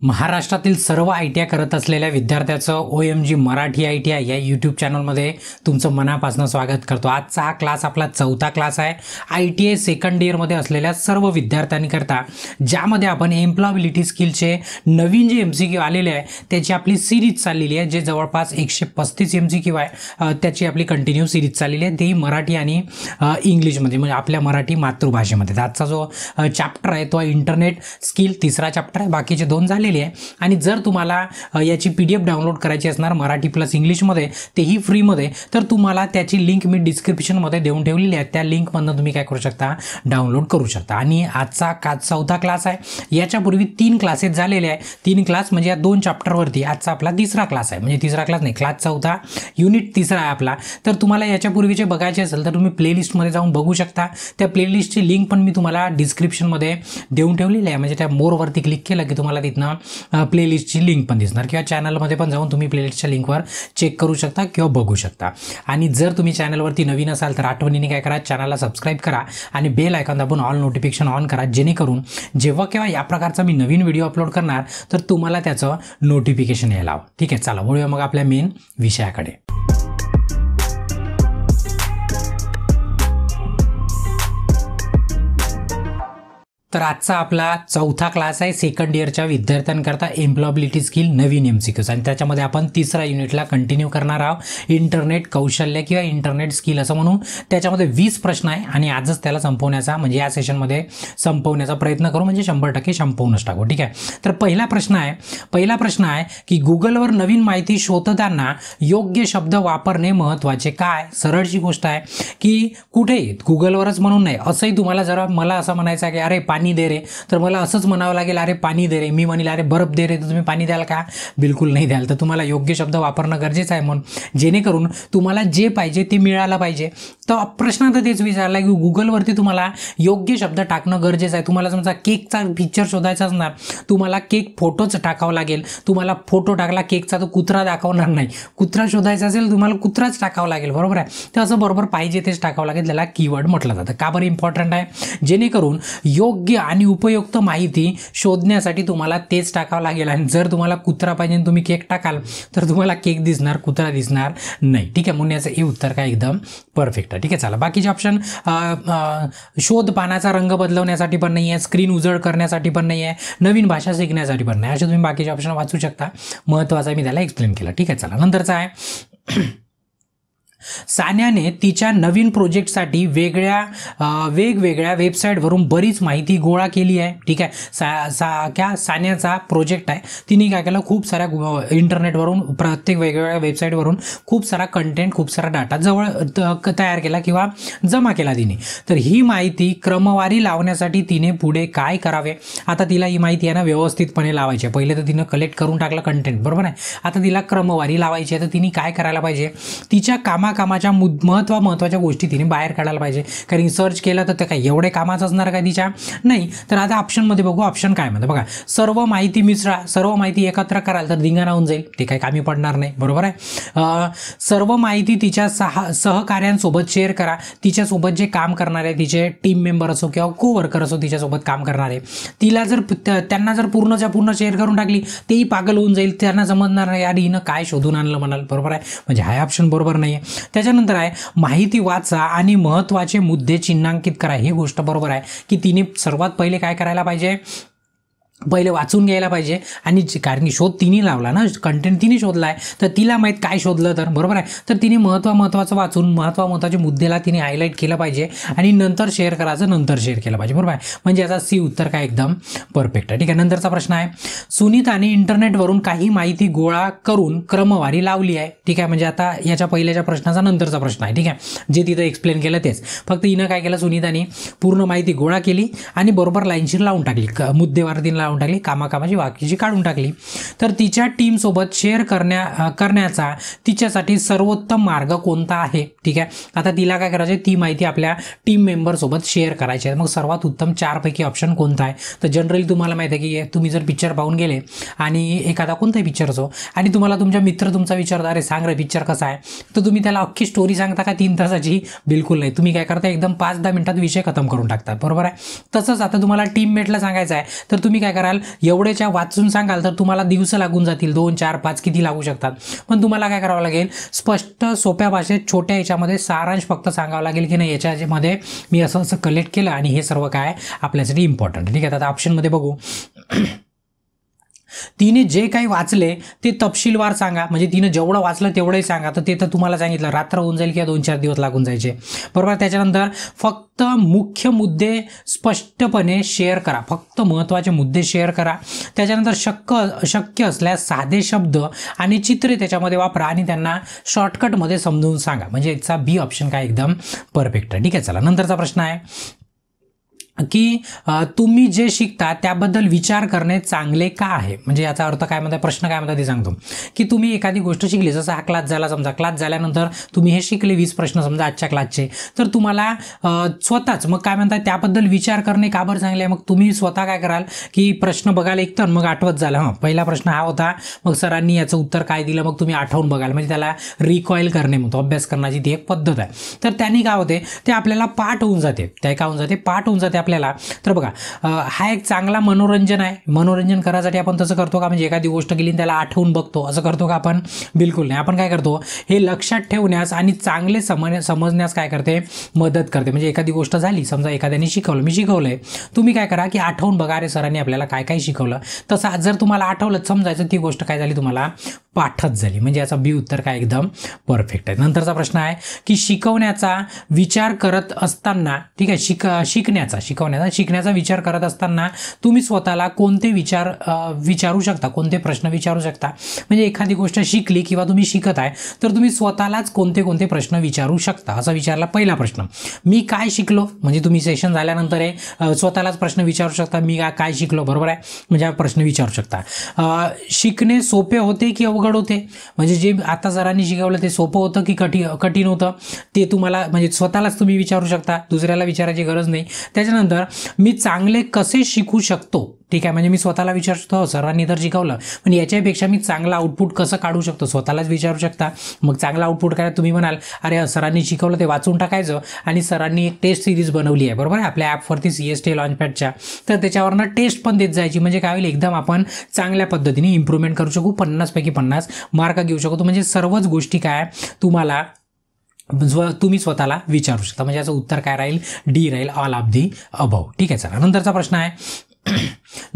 महाराष्ट्रातील सर्व ITI करत असलेल्या विद्यार्थ्याचं OMG मराठी ITI या यूट्यूब चॅनलमध्ये तुमचं मनापासून स्वागत करतो। आजचा हा क्लास आपला चौथा क्लास आहे ITI सेकंड इयरमध्ये असलेल्या सर्व विद्यार्थ्यांकरता, ज्यामध्ये आपण एम्प्लॉयबिलिटी स्किलचे नवीन जे MCQ आलेले आहे त्याची आपली सिरीज चाललेली आहे, जे जवळपास 135 MCQ आहे। त्याची आपली कंटिन्यू सिरीज चाललेली आहे, तेही मराठी आणि इंग्लिशमध्ये, म्हणजे आपल्या मराठी मातृभाषेमध्ये। आजचा जो चॅप्टर आहे तो इंटरनेट स्किल तिसरा चॅप्टर आहे, बाकीचे दोन झाले आहे। आणि जर तुम्हाला याची PDF डाउनलोड करायची असणार मराठी प्लस इंग्लिशमध्ये, तेही फ्रीमध्ये, तर तुम्हाला त्याची लिंक मी डिस्क्रिप्शनमध्ये देऊन ठेवलेली आहे। त्या लिंकमधून तुम्ही काय करू शकता, डाउनलोड करू शकता। आणि आजचा चौथा क्लास आहे। याच्यापूर्वी 3 क्लासेस झालेले आहे, 3 क्लास म्हणजे या 2 चॅप्टरवरती आजचा आपला तिसरा क्लास आहे, म्हणजे तिसरा क्लास नाही, क्लास चौथा, युनिट तिसरा आहे आपला। तर तुम्हाला याच्यापूर्वीचे बघायचे असेल तर तुम्ही प्लेलिस्टमध्ये जाऊन बघू शकता। त्या प्लेलिस्टची लिंक पण मी तुम्हाला डिस्क्रिप्शनमध्ये देऊन ठेवलेली आहे, म्हणजे त्या मोरवरती क्लिक केलं की तुम्हाला तिथनं प्लेलिस्टची लिंक पण दिसणार, किंवा चॅनलमध्ये पण जाऊन तुम्ही प्लेलिस्टच्या लिंकवर चेक करू शकता किंवा बघू शकता। आणि जर तुम्ही चॅनलवरती नवीन असाल तर आठवणीने काय करा, चॅनलला सबस्क्राइब करा आणि बेल आयकॉन दाबून ऑल नोटिफिकेशन ऑन करा, जेणेकरून जेव्हा केव्हा या प्रकारचा मी नवीन व्हिडिओ अपलोड करणार तर तुम्हाला त्याचं नोटिफिकेशन यायला हवं। ठीक आहे, चला वळूया मग आपल्या मेन विषयाकडे। तर आजचा आपला चौथा क्लास आहे सेकंड इयरच्या विद्यार्थ्यांकरता एम्प्लॉयबिलिटी स्किल नवीन MCQs, आणि त्याच्यामध्ये आपण तिसरा युनिटला कंटिन्यू करणार आहोत, इंटरनेट कौशल्य किंवा इंटरनेट स्किल असं म्हणून। त्याच्यामध्ये 20 प्रश्न आहे आणि आजच त्याला संपवण्याचा, म्हणजे या सेशनमध्ये संपवण्याचा प्रयत्न करू, म्हणजे 100% संपवूनच टाकू। ठीक आहे, तर पहिला प्रश्न आहे की गुगलवर नवीन माहिती शोधताना योग्य शब्द वापरणे महत्त्वाचे काय? सरळची गोष्ट आहे की कुठे गुगलवरच म्हणून नाही, असंही तुम्हाला जरा मला असं म्हणायचं आहे की अरे पाणी दे रे, तर मला असंच म्हणावं लागेल अरे पाणी दे रे। मी म्हणेल अरे बर्फ दे रे, तर तुम्ही पाणी द्याल का? बिलकुल नाही द्याल। तर तुम्हाला योग्य शब्द वापरणं गरजेचं आहे, म्हणून जेणेकरून तुम्हाला जे पाहिजे ते मिळालं पाहिजे। तर प्रश्न तर तेच विचारला की गुगलवरती तुम्हाला योग्य शब्द टाकणं गरजेचं आहे। तुम्हाला समजा केकचा पिक्चर शोधायचा असणार, तुम्हाला केक फोटोच टाकावं लागेल। तुम्हाला फोटो टाकला केकचा तर कुत्रा दाखवणार नाही, कुत्रा शोधायचा असेल तुम्हाला कुत्राच टाकावं लागेल, बरोबर आहे? तर असं बरोबर पाहिजे तेच टाकावं लागेल, त्याला कीवर्ड म्हटलं जातं। का बरं इम्पॉर्टंट आहे? जेणेकरून योग्य आणि उपयुक्त माहिती शोधण्यासाठी तुम्हाला तेच टाकावं लागेल। आणि जर तुम्हाला कुत्रा पाहिजे आणि तुम्ही केक टाकाल तर तुम्हाला केक दिसणार, कुत्रा दिसणार नाही। ठीक आहे, म्हणून याचं हे उत्तर काय एकदम परफेक्ट आहे। ठीक आहे, चला बाकीचे ऑप्शन, शोध पानाचा रंग बदलवण्यासाठी पण नाही आहे, स्क्रीन उजळ करण्यासाठी पण नाही आहे, नवीन भाषा शिकण्यासाठी पण नाही, असे तुम्ही बाकीचे ऑप्शन वाचू शकता। महत्त्वाचं मी त्याला एक्सप्लेन केलं। ठीक आहे, चला नंतरचा आहे सान्याने तिच्या नवीन प्रोजेक्टसाठी वेगवेगळ्या वेबसाईटवरून बरीच माहिती गोळा केली आहे। ठीक आहे, सान्याचा प्रोजेक्ट आहे, तिने काय केलं, खूप साऱ्या इंटरनेटवरून प्रत्येक वेगवेगळ्या वेबसाईटवरून खूप सारा कंटेंट, खूप सारा डाटा तयार केला किंवा जमा केला तिने। तर ही माहिती क्रमवारी लावण्यासाठी तिने पुढे काय करावे? आता तिला ही माहिती आहे ना व्यवस्थितपणे लावायची आहे। पहिले तर तिनं कलेक्ट करून टाकलं कंटेंट, बरोबर आहे? आता तिला क्रमवारी लावायची आहे, तर तिने काय करायला पाहिजे? तिच्या कामाच्या महत्त्वाच्या गोष्टी तिने बाहेर काढायला पाहिजे। कारण सर्च केलं तर ते काय एवढे कामाचं असणार का तिच्या? नाही। तर आता ऑप्शनमध्ये बघू, ऑप्शन काय म्हणतं बघा, सर्व माहिती मिसळा, सर्व माहिती एकत्र कराल तर धिंगाणा होऊन जाईल, ते काही कामी पडणार नाही, बरोबर आहे? सर्व माहिती तिच्या सहकार्यांसोबत शेअर करा, तिच्यासोबत जे काम करणारे, तिचे टीम मेंबर असो किंवा कोवर्कर असो, तिच्यासोबत काम करणारे, त्यांना जर पूर्णच्या पूर्ण शेअर करून टाकली तेही पागल होऊन जाईल, त्यांना समजणार नाही यार हिनं काय शोधून आणलं म्हणाल, बरोबर आहे? म्हणजे हा ऑप्शन बरोबर नाही आहे। त्याच्यानंतर आहे माहिती वाचा आणि महत्त्वाचे मुद्दे चिन्हांकित करा, ही गोष्ट बरोबर आहे की तिने सर्वात पहिले काय करायला पाहिजे, पहिले वाचून घ्यायला पाहिजे। आणि कारण की शोध तिने लावला ना, कंटेंट तिने शोधला आहे, तर तिला माहीत काय शोधलं तर, बरोबर आहे? तर तिने महत्त्वाचं वाचून महत्त्वाचे मुद्द्याला तिने हायलाईट केलं पाहिजे आणि नंतर शेअर करायचं, नंतर शेअर केलं पाहिजे, बरोबर आहे? म्हणजे याचा सी उत्तर काय एकदम परफेक्ट आहे। ठीक आहे, नंतरचा प्रश्न आहे सुनीताने इंटरनेटवरून काही माहिती गोळा करून क्रमवारी लावली आहे। ठीक आहे, म्हणजे आता याच्या पहिल्याच्या प्रश्नाचा नंतरचा प्रश्न आहे। ठीक आहे, जे तिथं एक्सप्लेन केलं तेच, फक्त हिनं काय केलं, सुनीताने पूर्ण माहिती गोळा केली आणि बरोबर लाईनशीर लावून टाकली, मुद्देवार तिने लावून टाकली, कामाची वाक्याची काढून टाकली। तर तिच्या टीमसोबत शेअर करण्याचा तिच्यासाठी सर्वोत्तम मार्ग कोणता आहे? ठीक आहे, आता तिला काय करायचं, ती माहिती आपल्या टीम मेंबरसोबत शेअर करायची आहे। मग सर्वात उत्तम 4 पैकी ऑप्शन कोणता आहे? तर जनरली तुम्हाला माहिती आहे की तुम्ही जर पिक्चर पाहून गेले आणि एखादा कोणताही पिक्चर असो आणि तुम्हाला तुमचा मित्र तुमचा विचारतो अरे सांग रे पिक्चर कसा आहे, तर तुम्ही त्याला अख्खी स्टोरी सांगता का 3 तासाची? बिलकुल नाही। तुम्ही काय करता, एकदम 5-10 मिनिटात विषय खतम करून टाकता, बरोबर आहे? तसंच आता तुम्हाला टीममेटला सांगायचं आहे तर तुम्ही काय कराल, एवढ्याच्या वाचून सांगाल तर तुम्हाला दिवस लागून जातील, 2 4 5 किती लागू शकतात. पण तुम्हाला काय करावं लागेल, स्पष्ट सोप्या भाषेत छोट्या याच्यामध्ये सारांश फक्त सांगावं लागेल की नाही याच्यामध्ये मी असं असं कलेक्ट केलं आणि हे सर्व काय आपल्यासाठी इम्पॉर्टंट. ठीक आहे, आता ऑप्शनमध्ये बघू. तिने जे काही वाचले ते तपशीलवार सांगा, म्हणजे तिने जेवढं वाचलं तेवढंही सांगा. तर ते तर तुम्हाला सांगितलं रात्र होऊन जाईल किंवा 2 4 दिवस लागून जायचे, बरोबर. त्याच्यानंतर फक्त मुख्य मुद्दे स्पष्टपणे शेअर करा, फक्त महत्त्वाचे मुद्दे शेअर करा. त्याच्यानंतर शक्य असल्यास साधे शब्द आणि चित्रे त्याच्यामध्ये वापरा आणि त्यांना शॉर्टकटमध्ये समजून सांगा. म्हणजे याचा बी ऑप्शन काय एकदम परफेक्ट आहे. ठीक आहे, चला नंतरचा प्रश्न आहे की तुम्ही जे शिकता त्याबद्दल विचार करणे चांगले का आहे. म्हणजे याचा अर्थ काय म्हणतात, प्रश्न काय म्हणतात ते सांगतो. की तुम्ही एखादी गोष्ट शिकली, जसं हा क्लास झाला, समजा क्लास झाल्यानंतर तुम्ही हे शिकले 20 प्रश्न समजा आजच्या क्लासचे, तर तुम्हाला स्वतःच मग काय म्हणतात त्याबद्दल विचार करणे का बरं चांगले आहे. मग तुम्ही स्वतः काय कराल की प्रश्न बघायला एक तर मग आठवत झालं, हां पहिला प्रश्न हा होता, मग सरांनी याचं उत्तर काय दिलं, मग तुम्ही आठवून बघाल. म्हणजे त्याला रिकॉईल करणे म्हणतो, अभ्यास करण्याची ती एक पद्धत आहे. तर त्यांनी काय होते, ते आपल्याला पाठ होऊन जाते, ते काय होऊन जाते, पाठ होऊन जाते आपल्याला. तर बघा हा एक चांगला मनोरंजन आहे. मनोरंजन करायसाठी आपण तसं करतो का, म्हणजे एखादी गोष्ट केली त्याला आठवून बघतो असं करतो का आपण, बिलकुल नाही. आपण काय करतो, हे लक्षात ठेवण्यास आणि चांगले समजण्यास काय करते, मदत करते. म्हणजे एखादी गोष्ट झाली, समजा एखाद्याने शिकवलं, मी शिकवलंय, तुम्ही काय करा की आठवून बघा, अरे सरांनी आपल्याला काय काय शिकवलं. तसं जर तुम्हाला आठवलं समजायचं ती गोष्ट काय झाली, तुम्हाला पाठच झाली. म्हणजे याचा बी उत्तर काय एकदम परफेक्ट आहे. नंतरचा प्रश्न आहे की शिकवण्याचा विचार करत असताना, ठीक आहे, शिकण्याचा विचार करत असताना तुम्ही स्वतःला कोणते विचारू शकता, कोणते प्रश्न विचारू शकता. म्हणजे एखादी गोष्ट शिकली किंवा तुम्ही शिकत आहे तर तुम्ही स्वतःलाच कोणते कोणते प्रश्न विचारू शकता. असा विचारला पहिला प्रश्न, मी काय शिकलो, म्हणजे तुम्ही सेशन झाल्यानंतर स्वतःलाच प्रश्न विचारू शकता, मी काय शिकलो, बरोबर आहे, म्हणजे हा प्रश्न विचारू शकता. शिकणे सोपे होते की अवघड होते, म्हणजे जे आता सरांनी शिकवलं ते सोपं होतं की कठीण होतं, ते तुम्हाला म्हणजे स्वतःलाच तुम्ही विचारू शकता, दुसऱ्याला विचारायची गरज नाही. त्याच्यानंतर मी चांगले कसे शिकू शकतो, ठीक आहे, म्हणजे मी स्वतःला विचारू शकतो, सरांनी तर शिकवलं पण याच्यापेक्षा मी चांगला आउटपुट कसं काढू शकतो, स्वतःलाच विचारू शकता. मग चांगला आउटपुट काय, तुम्ही म्हणाल अरे सरांनी शिकवलं ते वाचून टाकायचं, आणि सरांनी एक टेस्ट सिरीज बनवली आहे, बरोबर आहे, आपल्या ॲपवरती CST लॉन्चपॅडच्या, तर त्याच्यावरनं टेस्ट पण देत जायची. म्हणजे काय होईल, एकदम आपण चांगल्या पद्धतीने इम्प्रूव्हमेंट करू शकू, 50 पैकी 50 मार्क घेऊ शकतो. म्हणजे सर्वच गोष्टी काय तुम्हाला तुम्ही स्वतःला विचारू शकता. म्हणजे याचं उत्तर काय राहील, डी राहील, ऑल ऑफ दी अबव. ठीक आहे, चला नंतरचा प्रश्न आहे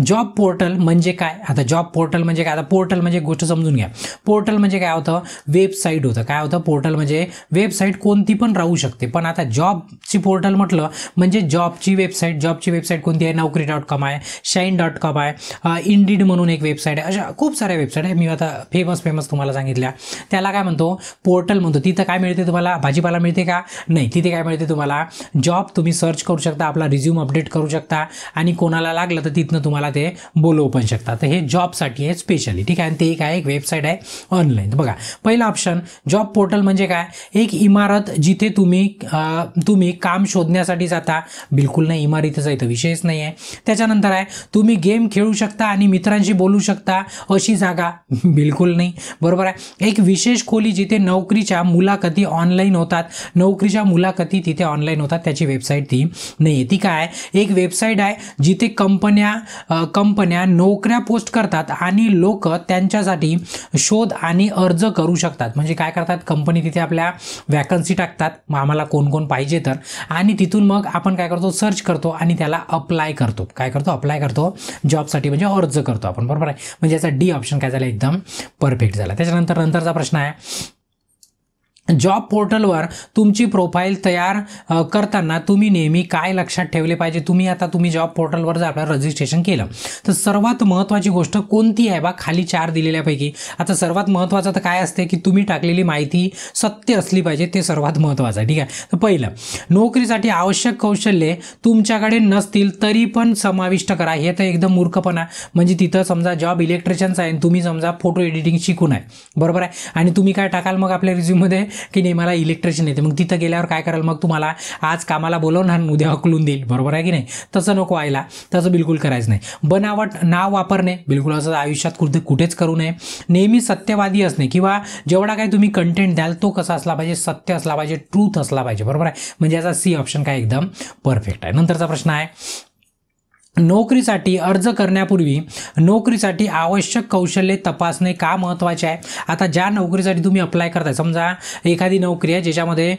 जॉब पोर्टल म्हणजे काय. आता जॉब पोर्टल म्हणजे काय, आता पोर्टल म्हणजे एक गोष्ट समजून घ्या. पोर्टल म्हणजे काय होतं, वेबसाईट होतं. काय होतं, पोर्टल म्हणजे वेबसाईट कोणती पण राहू शकते. पण आता जॉबची पोर्टल म्हटलं म्हणजे जॉबची वेबसाईट कोणती आहे, Naukri.com आहे, Shine.com आहे, इंडीड म्हणून एक वेबसाईट आहे, अशा खूप साऱ्या वेबसाईट आहे. मी आता फेमस तुम्हाला सांगितल्या, त्याला काय म्हणतो, पोर्टल म्हणतो. तिथं काय मिळते तुम्हाला, भाजीपाला मिळते का, नाही. तिथे काय मिळते तुम्हाला, जॉब तुम्ही सर्च करू शकता, आपला रिझ्यूम अपडेट करू शकता, आणि कोणाला लागलं तर तिथनं तुम्हाला ते बोलवू पण शकता. तर हे जॉबसाठी आहे स्पेशली. ठीक आहे, आणि ते काय एक वेबसाईट आहे ऑनलाईन. बघा पहिला ऑप्शन, जॉब पोर्टल म्हणजे काय, एक इमारत जिथे तुम्ही काम शोधण्यासाठी जाता. बिलकुल नाही, इमारतीचा इथं विषयच नाही आहे. त्याच्यानंतर आहे तुम्ही गेम खेळू शकता आणि मित्रांशी बोलू शकता अशी जागा. बिलकुल नाही, बरोबर आहे. एक विशेष खोली जिथे नोकरीच्या मुलाखती ऑनलाईन होतात, नोकरीच्या मुलाखती तिथे ऑनलाईन होतात, त्याची वेबसाईट ती नाही आहे. ती काय, एक वेबसाईट आहे जिथे कंपन्या नोकऱ्या पोस्ट करतात आणि लोक त्यांच्यासाठी शोध आणि अर्ज करू शकतात. म्हणजे काय करतात, कंपनी तिथे आपल्या वॅकन्सी टाकतात, मग आम्हाला कोण कोण पाहिजे तर, आणि तिथून मग आपण काय करतो, सर्च करतो आणि त्याला अप्लाय करतो. काय करतो, अप्लाय करतो जॉबसाठी, म्हणजे अर्ज करतो आपण, बरोबर आहे. म्हणजे याचा डी ऑप्शन काय झाला, एकदम परफेक्ट झाला. नंतरचा प्रश्न आहे, जॉब पोर्टलवर तुमची प्रोफाईल तयार करताना तुम्ही नेहमी काय लक्षात ठेवले पाहिजे. तुम्ही जॉब पोर्टलवर जर आपलं रजिस्ट्रेशन केलं तर सर्वात महत्त्वाची गोष्ट कोणती आहे बा, खाली 4 दिलेल्यापैकी. आता सर्वात महत्त्वाचं तर काय असते की तुम्ही टाकलेली माहिती सत्य असली पाहिजे, ते सर्वात महत्त्वाचं आहे. ठीक आहे, तर पहिलं, नोकरीसाठी आवश्यक कौशल्ये तुमच्याकडे नसतील तरी पण समाविष्ट करा. हे तर एकदम मूर्खपणा. म्हणजे तिथं समजा जॉब इलेक्ट्रिशियनचा आहे, तुम्ही समजा फोटो एडिटिंग शिकून आहे, बरोबर आहे, आणि तुम्ही काय टाकाल मग आपल्या रिझ्यूममध्ये की नाही मला इलेक्ट्रिशियन येते. मग तिथं गेल्यावर काय कराल, मग तुम्हाला आज कामाला बोलवणार, उद्या हकलून देईल, बरोबर आहे की नाही. तसं नको व्हायला, तसं बिलकुल करायचं नाही. बनावट नाव वापरणे, बिलकुल असं आयुष्यात कुठेच करू नये. नेहमी सत्यवादी असणे, किंवा जेवढा काही तुम्ही कंटेंट द्याल तो कसा असला पाहिजे, सत्य असला पाहिजे, ट्रूथ असला पाहिजे, बरोबर आहे. म्हणजे याचा सी ऑप्शन काय एकदम परफेक्ट आहे. नंतरचा प्रश्न आहे, नोकरीसाठी अर्ज करण्यापूर्वी नोकरीसाठी आवश्यक कौशल्ये तपासणे का महत्त्वाचे आहे? आता ज्या नोकरीसाठी तुम्ही अप्लाय करताय, समजा एखादी नोकरी आहे ज्याच्यामध्ये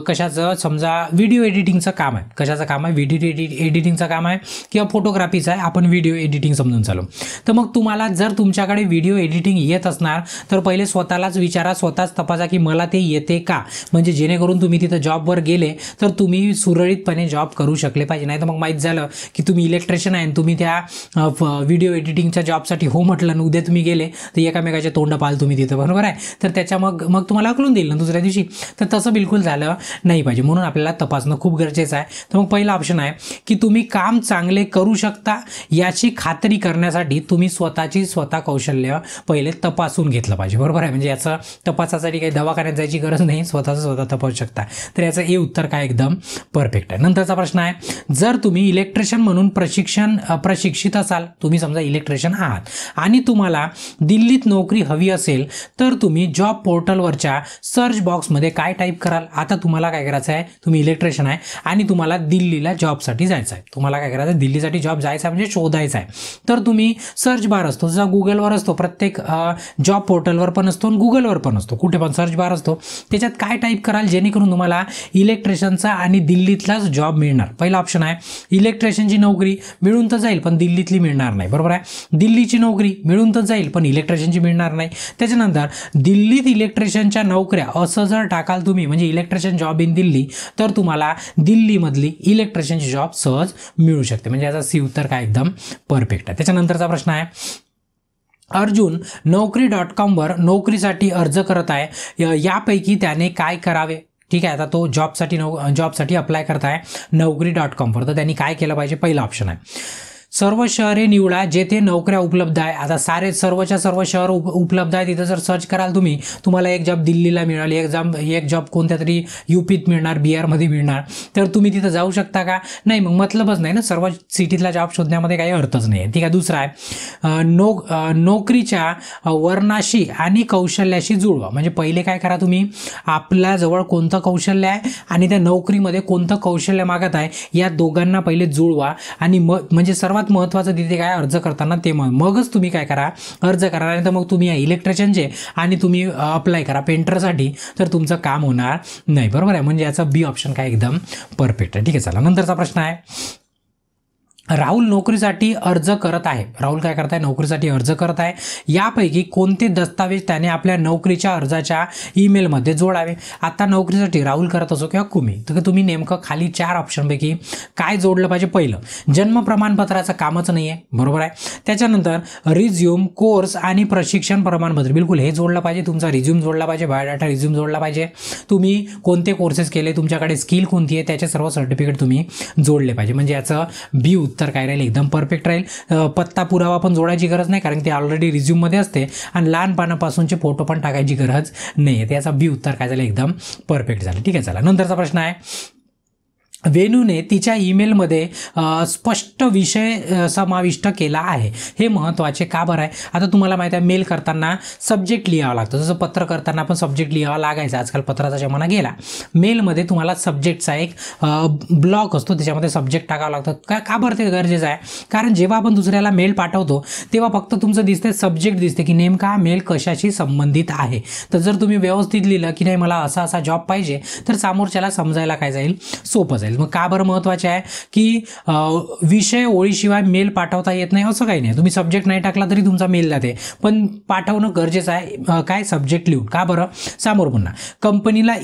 कशाचं, समजा व्हिडिओ एडिटिंगचं काम आहे. कशाचं काम आहे? व्हिडिओ एडिटिंगचं काम आहे किंवा फोटोग्राफीचं आहे. आपण व्हिडिओ एडिटिंग समजून चालू. तर मग तुम्हाला जर तुमच्याकडे व्हिडिओ एडिटिंग येत असणार तर पहिले स्वतःलाच विचारा, स्वतःच तपासा की मला ते येते का, म्हणजे जेणेकरून तुम्ही तिथं जॉबवर गेले तर तुम्ही सुरळीतपणे जॉब करू शकले पाहिजे. नाही तर मग माहीत झालं की तुम्ही इलेक्ट्रिशियन आहे, तुम्ही त्या व्हिडिओ एडिटिंगच्या जॉबसाठी हो म्हटलं आणि उद्या तुम्ही गेले तर एकामेकाचे तोंड पाल तुम्ही तिथं, बरोबर आहे. तर त्याच्या मग तुम्हाला अकलून देईल ना दुसऱ्या दिवशी. तर तसं बिलकुल झालं नाही पाहिजे, म्हणून आपल्याला तपासणं खूप गरजेचं आहे. तर मग पहिला ऑप्शन आहे की तुम्ही काम चांगले करू शकता याची खात्री करण्यासाठी तुम्ही स्वतः कौशल्य पहिले तपासून घेतलं पाहिजे, बरोबर आहे. म्हणजे याचं तपासासाठी काही दवाखान्यात जायची गरज नाही, स्वतः तपासू शकता. तर याचं हे उत्तर काय एकदम परफेक्ट आहे. नंतरचा प्रश्न आहे, जर तुम्ही इलेक्ट्रिशियन म्हणून प्रशिक्षित असाल, तुम्ही समजा इलेक्ट्रिशियन आहात आणि तुम्हाला दिल्लीत नोकरी हवी असेल तर तुम्ही जॉब पोर्टलवरच्या सर्च बॉक्समध्ये काय टाईप कराल? आता तुम्हाला काय करायचं आहे, तुम्ही इलेक्ट्रिशियन आहे आणि तुम्हाला दिल्लीला जॉबसाठी जायचं आहे. तुम्हाला काय करायचं आहे, दिल्लीसाठी जॉब जायचा आहे म्हणजे शोधायचा आहे. तर तुम्ही सर्च बार असतो, जसा गुगलवर असतो, प्रत्येक जॉब पोर्टलवर पण असतो आणि गुगलवर पण असतो, कुठे पण सर्च बार असतो. त्याच्यात काय टाईप कराल जेणेकरून तुम्हाला इलेक्ट्रिशियनचा आणि दिल्लीतलाच जॉब मिळणार? पहिला ऑप्शन आहे इलेक्ट्रिशियनची नोकरी मिळून तर जाईल पण दिल्लीतली मिळणार नाही, बरोबर आहे. दिल्लीची नोकरी मिळून तर जाईल पण इलेक्ट्रिशियनची मिळणार नाही. त्याच्यानंतर दिल्लीत इलेक्ट्रिशियनच्या नोकऱ्या असं जर टाकाल तुम्ही, म्हणजे इलेक्ट्रिशियन जॉब इन दिल्ली, तर तुम्हाला दिल्लीमधली इलेक्ट्रिशियनची जॉब सहज मिळू शकते. म्हणजे याचा सी उत्तर काय एकदम परफेक्ट आहे. त्याच्यानंतरचा प्रश्न आहे, अर्जुन Naukri.com नोकरीसाठी अर्ज करत आहे, यापैकी त्याने काय करावे? ठीक आहे, आता तो जॉबसाठी अप्लाय करत आहे Naukri.com तर त्यांनी काय केलं पाहिजे? पहिला ऑप्शन आहे सर्व शहरे निवडा जेथे नोकऱ्या उपलब्ध आहे. आता सर्वच्या सर्व शहर उपलब्ध आहे तिथं जर सर्च कराल तुम्हाला एक जॉब दिल्लीला मिळाली, एक जॉब कोणत्या तरी युपीत मिळणार, बिहारमध्ये मिळणार, तर तुम्ही तिथं जाऊ शकता का? नाही, मग मतलबच नाही ना, सर्व सिटीतला जॉब शोधण्यामध्ये काही अर्थच नाही आहे. ठीक आहे. दुसरा आहे नोकरीच्या वर्णाशी आणि कौशल्याशी जुळवा. म्हणजे पहिले काय करा, तुम्ही आपल्याजवळ कोणतं कौशल्य आहे आणि त्या नोकरीमध्ये कोणतं कौशल्य मागत आहे या दोघांना पहिले जुळवा आणि म्हणजे सर्वात महत्त्वाचं तिथे काय अर्ज करताना ते मगच तुम्ही काय करा, अर्ज करा. नाही तर मग तुम्ही इलेक्ट्रिशियनचे आणि तुम्ही अप्लाय करा पेंटरसाठी तर तुमचं काम होणार नाही, बरोबर आहे. म्हणजे याचा बी ऑप्शन काय एकदम परफेक्ट आहे. ठीक आहे, चला नंतरचा प्रश्न आहे, राहुल नोकरीसाठी अर्ज करत आहे. राहुल काय करत आहे? नोकरीसाठी अर्ज करत आहे. यापैकी कोणते दस्तावेज त्याने आपल्या नोकरीच्या अर्जाच्या ईमेलमध्ये जोडावे? आता नोकरीसाठी राहुल करत असो किंवा तर तुम्ही नेमकं खाली 4 ऑप्शनपैकी काय जोडलं पाहिजे? पहिलं, जन्म प्रमाणपत्राचं कामच नाही आहे, बरोबर आहे. त्याच्यानंतर रिझ्यूम, कोर्स आणि प्रशिक्षण प्रमाणपत्र, बिलकुल हे जोडलं पाहिजे. तुमचा रिझ्यूम जोडला पाहिजे, बायोडाटा रिझ्यूम जोडला पाहिजे. तुम्ही कोणते कोर्सेस केले, तुमच्याकडे स्किल कोणती आहे, त्याचे सर्व सर्टिफिकेट तुम्ही जोडले पाहिजे. म्हणजे याचं बी उत्तर काय राहील? एकदम परफेक्ट राहील. पत्ता पुरावा पण जोडायची गरज नाही कारण ते ऑलरेडी रिझ्यूममध्ये असते आणि लहानपणापासूनचे फोटो पण टाकायची गरज नाही आहे. त्याचा बी उत्तर काय झालं? एकदम परफेक्ट झालं. ठीक आहे, चला नंतरचा प्रश्न आहे, वेणूने तिच्या ईमेलमध्ये स्पष्ट विषय समाविष्ट केला आहे. हे महत्त्वाचे का बरं आहे? आता तुम्हाला माहिती आहे मेल करताना सब्जेक्ट लिहावा लागतो, जसं पत्र करताना पण सब्जेक्ट लिहावा लागायचा. आजकाल पत्राचा जमाना गेला. मेलमध्ये तुम्हाला सब्जेक्टचा एक ब्लॉक असतो, त्याच्यामध्ये सब्जेक्ट टाकावा लागतो. का बरं ते गरजेचं आहे? कारण जेव्हा आपण दुसऱ्याला मेल पाठवतो तेव्हा फक्त तुमचं दिसते सब्जेक्ट दिसते की नेमका हा मेल कशाशी संबंधित आहे. तर जर तुम्ही व्यवस्थित लिहिलं की नाही मला असा जॉब पाहिजे तर समोरच्याला समजायला काय जाईल? सोपं जाईल. मग का बरं महत्त्वाचे आहे की विषय ओळीशिवाय मेल पाठवता येत नाही असं काही नाही. तुम्ही सब्जेक्ट नाही टाकला तरी तुमचा मेल जाते, पण पाठवणं गरजेचं आहे. काय? सब्जेक्ट लिहून. का बरं? समोर पुन्हा कंपनीला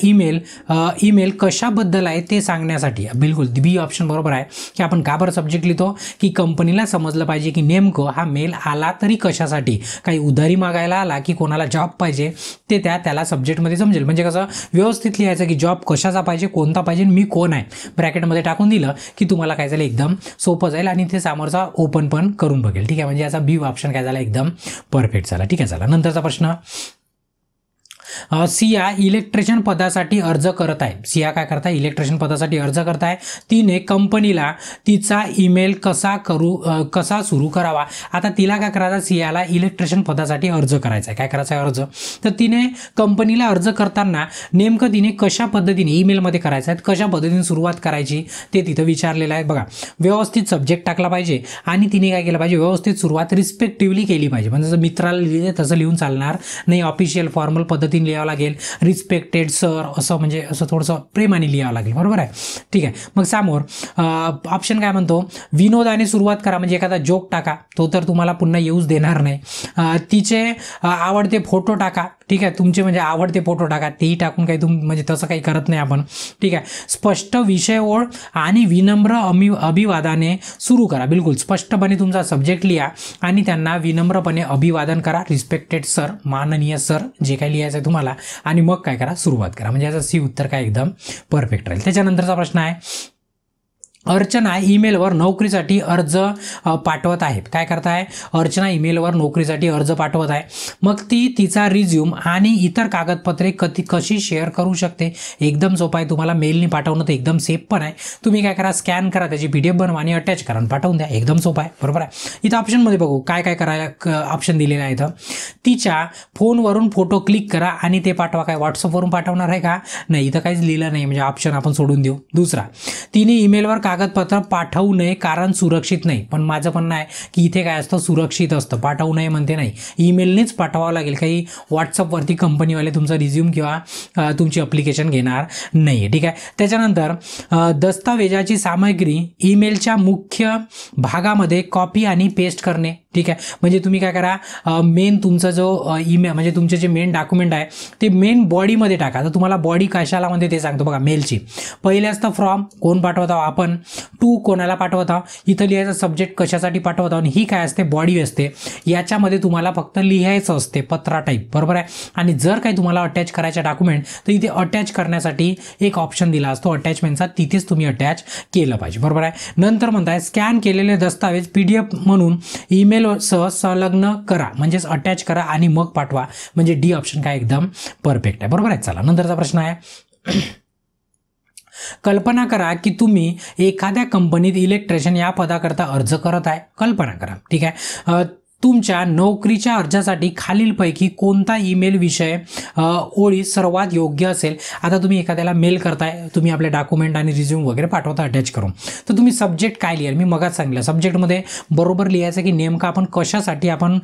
ईमेल कशाबद्दल आहे ते सांगण्यासाठी. बिलकुल बी ऑप्शन बरोबर आहे की आपण का बरं सब्जेक्ट लिहितो की कंपनीला समजलं पाहिजे की नेमकं हा मेल आला तरी कशासाठी, काही उधारी मागायला आला की कोणाला जॉब पाहिजे ते त्याला सब्जेक्टमध्ये समजेल. म्हणजे कसं व्यवस्थित लिहायचं की जॉब कशाचा पाहिजे, कोणता पाहिजे, मी कोण आहे, ब्रॅकेटमध्ये टाकून दिलं की तुम्हाला काय झालं? एकदम सोपं जाईल आणि ते समोरचा ओपन पण करून बघेल. ठीक आहे, म्हणजे याचा बी ऑप्शन काय झाला? एकदम परफेक्ट झाला. ठीक आहे, चला नंतरचा प्रश्न, सिया इलेक्ट्रिशियन पदासाठी अर्ज करत आहे. सिया काय करत आहे? इलेक्ट्रिशियन पदासाठी अर्ज करत आहे. तिने कंपनीला तिचा ईमेल कसा सुरू करावा. आता तिला काय करायचं? सियाला इलेक्ट्रिशियन पदासाठी अर्ज करायचा आहे. काय करायचा आहे? अर्ज. तर तिने कंपनीला अर्ज करताना नेमकं तिने कशा पद्धतीने ईमेलमध्ये करायचं आहे, कशा पद्धतीने सुरुवात करायची ते तिथं विचारलेलं आहे. बघा, व्यवस्थित सब्जेक्ट टाकला पाहिजे आणि तिने काय केलं पाहिजे? व्यवस्थित सुरुवात रिस्पेक्टिव्हली केली पाहिजे. म्हणजे जसं मित्राला लिहिले तसं लिहून चालणार नाही. ऑफिशियल फॉर्मल पद्धतीने लिहावं लागेल. रिस्पेक्टेड सर असं, म्हणजे असं थोडंसं प्रेमाने लिहावं लागेल. बरोबर आहे? ठीक आहे. मग समोर ऑप्शन काय म्हणतो? विनोदाने सुरुवात करा. म्हणजे एखादा जोक टाका, तो तर तुम्हाला पुन्हा येऊच देणार नाही. तिचे आवडते फोटो टाका. ठीक आहे, तुमचे म्हणजे आवडते फोटो टाका. तेही टाकून काही म्हणजे तसं काही करत नाही आपण. ठीक आहे. स्पष्ट विषय ओळ आणि विनम्र अभिवादाने सुरू करा. बिलकुल स्पष्टपणे तुमचा सब्जेक्ट लिहा आणि त्यांना विनम्रपणे अभिवादन करा. रिस्पेक्टेड सर, माननीय सर, जे काही लिहायचं आहे तुम्हाला. आणि मग काय करा? सुरुवात करा. म्हणजे याचं सी उत्तर काय एकदम परफेक्ट राहील. त्याच्यानंतरचा प्रश्न आहे, अर्चना ईमेलवर नोकरीसाठी अर्ज पाठवत आहेत. काय करताय? अर्चना ईमेलवर नोकरीसाठी अर्ज पाठवत आहे. मग ती तिचा रिझ्यूम आणि इतर कागदपत्रे कशी शेअर करू शकते? एकदम सोपं आहे. तुम्हाला मेलनी पाठवणं तर एकदम सेफ पण आहे. तुम्ही काय करा? स्कॅन करा, त्याची PDF बनवा आणि अटॅच करा आणि पाठवून द्या. एकदम सोपं आहे. बरोबर आहे? इथं ऑप्शनमध्ये बघू काय काय करायला ऑप्शन दिलेलं आहे. इथं तिच्या फोनवरून फोटो क्लिक करा आणि ते पाठवा. काय व्हॉट्सअपवरून पाठवणार आहे का? नाही, इथं काहीच लिहिलं नाही. म्हणजे ऑप्शन आपण सोडून देऊ. दुसरा, तिने ईमेलवर कागदपत्र पाठवू नये कारण सुरक्षित नाही. पण माझं म्हणणं आहे की इथे काय असतं? सुरक्षित असतं. पाठवू नये म्हणते नाही, ईमेलनेच पाठवावं लागेल. काही व्हॉट्सअपवरती कंपनीवाले तुमचा रिझ्यूम किंवा तुमची अप्लिकेशन घेणार नाही. ठीक आहे. त्याच्यानंतर दस्तावेजाची सामग्री ईमेलच्या मुख्य भागामध्ये कॉपी आणि पेस्ट करणे. ठीक आहे. म्हणजे तुम्ही काय करा? मेन तुमचा जो ईमेल म्हणजे तुमचे जे मेन डॉक्युमेंट आहे ते मेन बॉडीमध्ये टाका. तर तुम्हाला बॉडी कशाला म्हणते ते सांगतो बघा. मेलची पहिले असतं फ्रॉम, कोण पाठवत आहोत आपण, टू कोणाला पाठवत आहोत, इथं लिहायचं सब्जेक्ट कशासाठी पाठवत आहोत, ही काय असते? बॉडी असते. याच्यामध्ये तुम्हाला फक्त लिहायचं असते पत्रा टाईप. बरोबर आहे? आणि जर काही तुम्हाला अटॅच करायचं डॉक्युमेंट तर इथे अटॅच करण्यासाठी एक ऑप्शन दिला असतो अटॅचमेंटचा, तिथेच तुम्ही अटॅच केलं पाहिजे. बरोबर आहे? नंतर म्हणताय स्कॅन केलेले दस्तावेज PDF म्हणून ईमेल सह संलग्न करा. म्हणजेच अटॅच करा आणि मग पाठवा. म्हणजे डी ऑप्शन काय एकदम परफेक्ट आहे. बरोबर आहे? चला नंतरचा प्रश्न आहे, कल्पना करा की तुम्ही एखाद्या कंपनीत इलेक्ट्रिशियन या पदाकरता अर्ज करत आहे. कल्पना करा. ठीक आहे. तुमच्या नोकरीच्या अर्जासाठी खालीलपैकी कोणता ईमेल विषय ओळी सर्वात योग्य असेल? आता तुम्ही एखाद्याला मेल करताय, तुम्ही आपले डॉक्युमेंट आणि रिझ्यूम वगैरे पाठवता अटॅच करून, तर तुम्ही सब्जेक्ट काय लिहाल? मी मगाच सांगितलं सब्जेक्टमध्ये बरोबर लिहायचं की नेमकं आपण कशासाठी आपण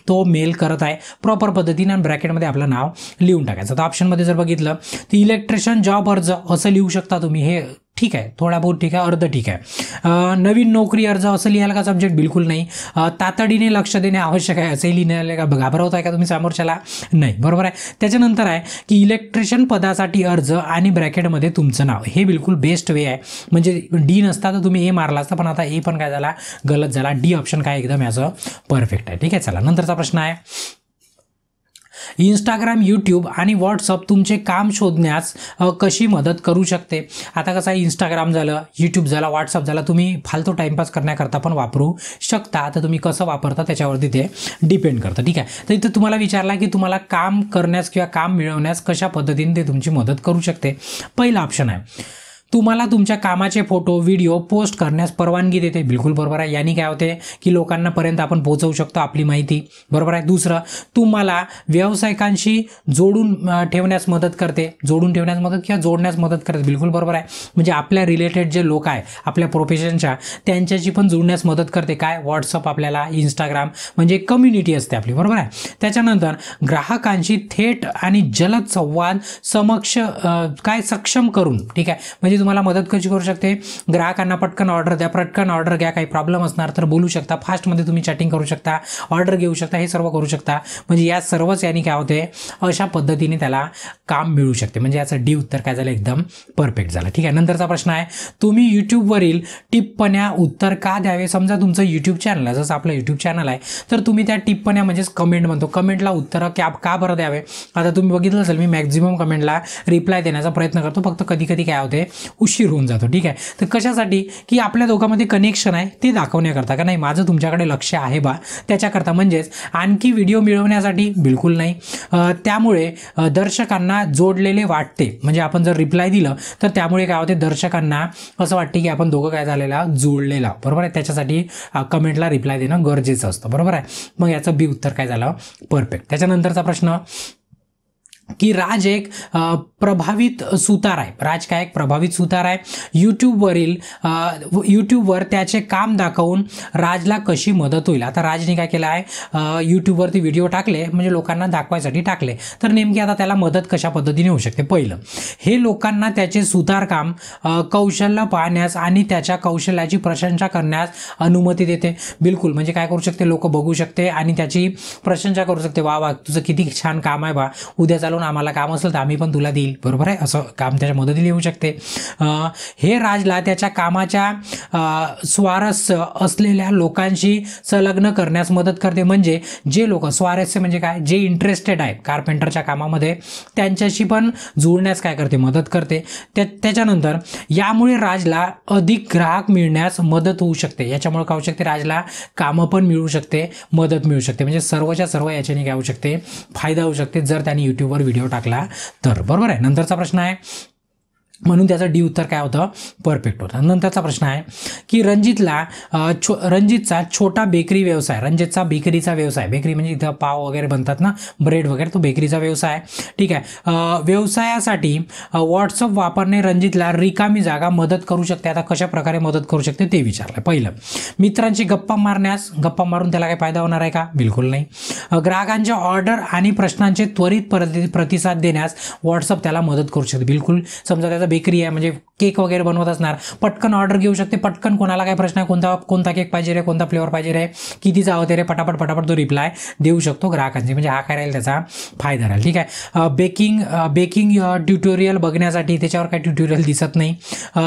तो मेल करत आहे प्रॉपर पद्धतीने, आणि ब्रॅकेटमध्ये आपलं नाव लिहून टाकायचं. तर ऑप्शनमध्ये जर बघितलं तर इलेक्ट्रिशियन जॉब अर्ज असं लिहू शकता तुम्ही. हे ठीक आहे, थोडा बहुत ठीक आहे, अर्ध ठीक आहे. नवीन नोकरी अर्ज असं लिहायला का सब्जेक्ट? बिलकुल नाही. तातडीने लक्ष देणे आवश्यक आहे असे लिहिण्याला का घाबरवताय का तुम्ही समोरच्याला? नाही. बरोबर आहे? त्याच्यानंतर आहे की इलेक्ट्रिशियन पदासाठी अर्ज आणि ब्रॅकेटमध्ये तुमचं नाव. हे बिलकुल बेस्ट वे आहे. म्हणजे डी नसता तर तुम्ही ए मारला असता, पण आता ए पण काय झाला? गलत झाला. डी ऑप्शन काय एकदम याचं परफेक्ट आहे. ठीक आहे. चला नंतरचा प्रश्न आहे, इंस्टाग्राम, यूट्यूब आणि व्हॉट्सअप तुमचे काम शोधण्यास कशी मदत करू शकते? आता कसं आहे, इंस्टाग्राम झालं, यूट्यूब झाला, व्हॉट्सअप झाला, तुम्ही फालतू टाईमपास करण्याकरता पण वापरू शकता. आता तुम्ही कसं वापरता त्याच्यावरती ते डिपेंड करतं. ठीक आहे. तर इथं तुम्हाला विचारला की तुम्हाला काम करण्यास किंवा काम मिळवण्यास कशा पद्धतीने ते तुमची मदत करू शकते. पहिला ऑप्शन आहे, तुम्हाला तुमच्या कामाचे फोटो व्हिडिओ पोस्ट करण्यास परवानगी देते. बिलकुल बरोबर आहे. यानी काय होते की लोकांनापर्यंत आपण पोहोचवू शकतो आपली माहिती. बरोबर आहे. दुसरं, तुम्हाला व्यावसायिकांशी जोडून ठेवण्यास मदत करते. जोडून ठेवण्यास मदत किंवा जोडण्यास मदत करते. बिलकुल बरोबर आहे. म्हणजे आपल्या रिलेटेड जे लोक आहे आपल्या प्रोफेशनच्या त्यांच्याशी पण जोडण्यास मदत करते. काय? व्हॉट्सअप, आपल्याला इंस्टाग्राम म्हणजे कम्युनिटी असते आपली. बरोबर आहे. त्याच्यानंतर ग्राहकांशी थेट आणि जलद संवाद सक्षम करून. ठीक आहे. म्हणजे तुम्हाला मदत कशी करू शकते? ग्राहकांना पटकन ऑर्डर द्या, पटकन ऑर्डर घ्या, काही प्रॉब्लेम असणार तर बोलू शकता, फास्टमध्ये तुम्ही चॅटिंग करू शकता, ऑर्डर घेऊ शकता, हे सर्व करू शकता. म्हणजे या सर्वच यानी काय होते, अशा पद्धतीने त्याला काम मिळू शकते. म्हणजे याचं डी उत्तर काय झालं? एकदम परफेक्ट झालं. ठीक आहे. नंतरचा प्रश्न आहे, तुम्ही यूट्यूबवरील टिप्पण्या उत्तर का द्यावे? समजा तुमचं यूट्यूब चॅनल आहे, जसं आपलं यूट्यूब चॅनल आहे, तर तुम्ही त्या टिप्पण्या म्हणजेच कमेंट म्हणतो, कमेंटला उत्तर का बरं द्यावे? आता तुम्ही बघितलं असेल मी मॅक्झिमम कमेंटला रिप्लाय देण्याचा प्रयत्न करतो, फक्त कधी कधी काय होते उशीर होऊन जातो. ठीक आहे, तर कशासाठी की आपल्या दोघांमध्ये कनेक्शन आहे ते दाखवण्याकरता का नाही माझं तुमच्याकडे लक्ष आहे बा त्याच्याकरता, म्हणजेच आणखी व्हिडिओ मिळवण्यासाठी बिलकुल नाही. त्यामुळे दर्शकांना जोडलेले वाटते, म्हणजे आपण जर रिप्लाय दिलं तर त्यामुळे काय होते दर्शकांना असं वाटते की आपण दोघं काय झालेला जुळलेला. बरोबर आहे, त्याच्यासाठी कमेंटला रिप्लाय देणं गरजेचं असतं. बरोबर आहे, मग याचं बी उत्तर काय झालं परफेक्ट. त्याच्यानंतरचा प्रश्न की राज एक प्रभावित सुतार आहे. राज काय एक प्रभावित सुतार आहे. यूट्यूबवर त्याचे काम दाखवून राजला कशी मदत होईल. आता राजने काय केलं आहे यूट्यूबवरती व्हिडिओ टाकले, म्हणजे लोकांना दाखवायसाठी टाकले, तर नेमकी आता त्याला मदत कशा पद्धतीने होऊ शकते. पहिलं, हे लोकांना त्याचे सुतारकाम कौशल्य पाहण्यास आणि त्याच्या कौशल्याची प्रशंसा करण्यास अनुमती देते. बिलकुल, म्हणजे काय करू शकते लोक बघू शकते आणि त्याची प्रशंसा करू शकते. वा वा तुझं किती छान काम आहे बा, उद्या चालून आम्हाला काम असेल तर आम्ही पण तुला देईल. बरोबर आहे, असं काम त्याच्या मदतीला येऊ शकते. हे राजला त्याच्या कामाच्या स्वारस्य असलेल्या लोकांशी संलग्न करण्यास मदत करते. म्हणजे जे लोक स्वारस्य म्हणजे काय, जे इंटरेस्टेड आहेत कारपेंटरच्या कामामध्ये त्यांच्याशी पण जुळण्यास काय करते मदत करते. त्याच्यानंतर यामुळे राजला अधिक ग्राहक मिळण्यास मदत होऊ शकते. याच्यामुळे काय होऊ शकते राजला कामं पण मिळू शकते, मदत मिळू शकते, म्हणजे सर्वच्या सर्व याच्याने काय होऊ शकते फायदा होऊ शकते जर त्यांनी यूट्यूबवर व्हिडिओ टाकला तर. बरोबर आहे, नंतरचा प्रश्न आहे म्हणून त्याचं डी उत्तर काय होतं परफेक्ट होतं. नंतरचा प्रश्न आहे की रणजितचा छोटा बेकरी व्यवसाय, रणजितचा बेकरीचा व्यवसाय, बेकरी म्हणजे इथं पाव वगैरे बनतात ना, ब्रेड वगैरे, तो बेकरीचा व्यवसाय. ठीक आहे, व्यवसायासाठी व्हॉट्सअप वापरणे रणजितला रिकामी जागा मदत करू शकते. आता कशा प्रकारे मदत करू शकते ते विचारलं. पहिलं, मित्रांची गप्पा मारून त्याला काय फायदा होणार आहे का, बिलकुल नाही. ग्राहकांच्या ऑर्डर आणि प्रश्नांचे त्वरित प्रतिसाद देण्यास व्हॉट्सअप त्याला मदत करू शकते. बिलकुल, समजा त्याचा बेकरी आहे म्हणजे केक वगैरे बनवत असणार, पटकन ऑर्डर घेऊ शकते, पटकन कोणाला काय प्रश्न आहे, कोणता केक पाहिजे रे, कोणता फ्लेवर पाहिजे रे, कितीचा होते रे, पटापट तो रिप्लाय देऊ शकतो ग्राहकांचे, म्हणजे हा काय राहील त्याचा फायदा राहील. ठीक आहे, बेकिंग ट्युटोरियल बघण्यासाठी त्याच्यावर काय ट्युटोरियल दिसत नाही.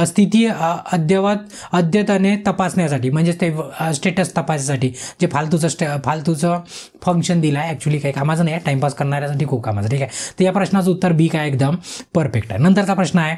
स्थिती अद्यतने तपासण्यासाठी, म्हणजे ते स्टेटस तपासण्यासाठी जे फालतूचं फंक्शन दिलं आहे, ॲक्च्युली काही कामाचं नाही आहे, टाइमपास करणाऱ्यासाठी खूप कामाचं. ठीक आहे, तर या प्रश्नाचं उत्तर बी काय एकदम परफेक्ट आहे. नंतरचा प्रश्न आहे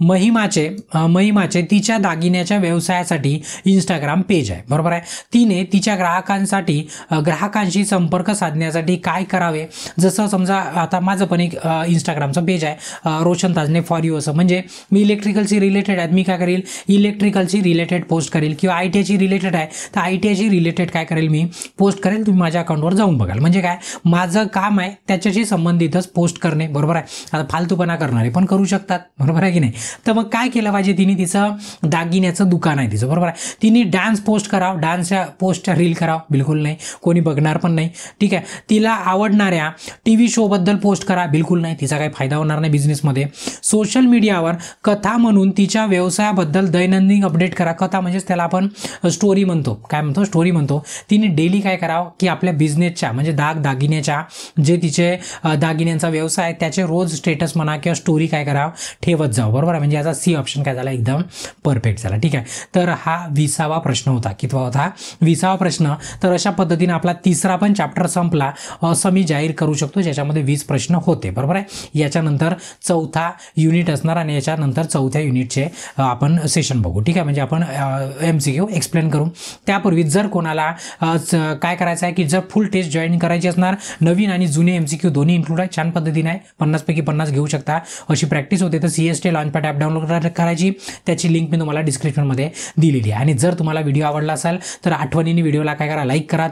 महिमाचे तिच्या दागिन्याच्या व्यवसायासाठी इंस्टाग्राम पेज आहे. बरोबर आहे, तिने तिच्या ग्राहकांशी संपर्क साधण्यासाठी काय करावे. जसं समजा आता माझं पण एक इंस्टाग्रामचं पेज आहे रोशन ताजने फॉर यू असं, म्हणजे मी इलेक्ट्रिकलशी रिलेटेड आहे, मी काय करेल इलेक्ट्रिकलशी रिलेटेड पोस्ट करेल, किंवा ITची रिलेटेड आहे तर ITची रिलेटेड काय करेल मी पोस्ट करेल, तुम्ही माझ्या अकाउंटवर जाऊन बघाल. म्हणजे काय माझं काम आहे त्याच्याशी संबंधितच पोस्ट करणे. बरोबर आहे, आता फालतूपणा करणारे पण करू शकतात. बरोबर आहे की नाही, तर मग काय केलं पाहिजे तिने, तिचं दागिन्याचं दुकान आहे तिचं. बरोबर आहे, तिने डान्स पोस्ट करावं, डान्सच्या पोस्टच्या रील करावं, बिलकुल नाही, कोणी बघणार पण नाही. ठीक आहे, तिला आवडणाऱ्या TV शोबद्दल पोस्ट करा, बिलकुल नाही, तिचा काही फायदा होणार नाही बिझनेसमध्ये. सोशल मीडियावर कथा म्हणून तिच्या व्यवसायाबद्दल दैनंदिन अपडेट करा. कथा म्हणजेच त्याला आपण स्टोरी म्हणतो, स्टोरी म्हणतो. तिने डेली काय करावं की आपल्या बिझनेसच्या म्हणजे दागिन्याच्या जे तिचे दागिन्यांचा व्यवसाय आहे त्याचे रोज स्टेटस म्हणा किंवा स्टोरी काय करावं ठेवत जाऊ. बरोबर आहे, म्हणजे याचा सी ऑप्शन काय झाला एकदम परफेक्ट झाला. ठीक आहे, तर हा 20वा प्रश्न होता. कितवा होता 20वा प्रश्न. तर अशा पद्धतीने आपला तिसरा पण चॅप्टर संपला असं मी जाहीर करू शकतो, ज्याच्यामध्ये 20 प्रश्न होते. बरोबर आहे, याच्यानंतर चौथा युनिट असणार आणि याच्यानंतर चौथ्या युनिटचे आपण सेशन बघू. ठीक आहे, म्हणजे आपण MCQ एक्सप्लेन करू. त्यापूर्वी जर कोणाला काय करायचं आहे की जर फुल टेस्ट जॉईन करायची असणार, नवीन आणि जुने MCQ दोन्ही इन्क्लूड आहे, छान पद्धतीने आहे, 50 पैकी 50 घेऊ शकता अशी प्रॅक्टिस होते. तर CST लॉन्चपॅड ॲप डाउनलोड करायची, त्याची लिंक मी तुम्हाला डिस्क्रिप्शनमध्ये दिलेली आहे. आणि जर तुम्हाला व्हिडिओ आवडला असेल तर आठवणीने व्हिडिओला काय करा, लाईक करा,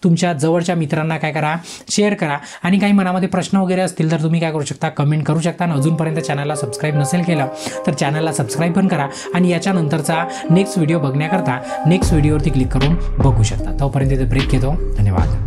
तुमच्या जवळच्या मित्रांना काय करा शेअर करा. आणि काही मनामध्ये प्रश्न वगैरे असतील तर तुम्ही काय करू शकता कमेंट करू शकता. आणि अजूनपर्यंत चॅनलला सबस्क्राईब नसेल केलं तर चॅनलला सबस्क्राईब पण करा. आणि याच्यानंतरचा नेक्स्ट व्हिडिओ बघण्याकरता नेक्स्ट व्हिडिओवरती क्लिक करून बघू शकता. तोपर्यंत ब्रेक घेतो. धन्यवाद.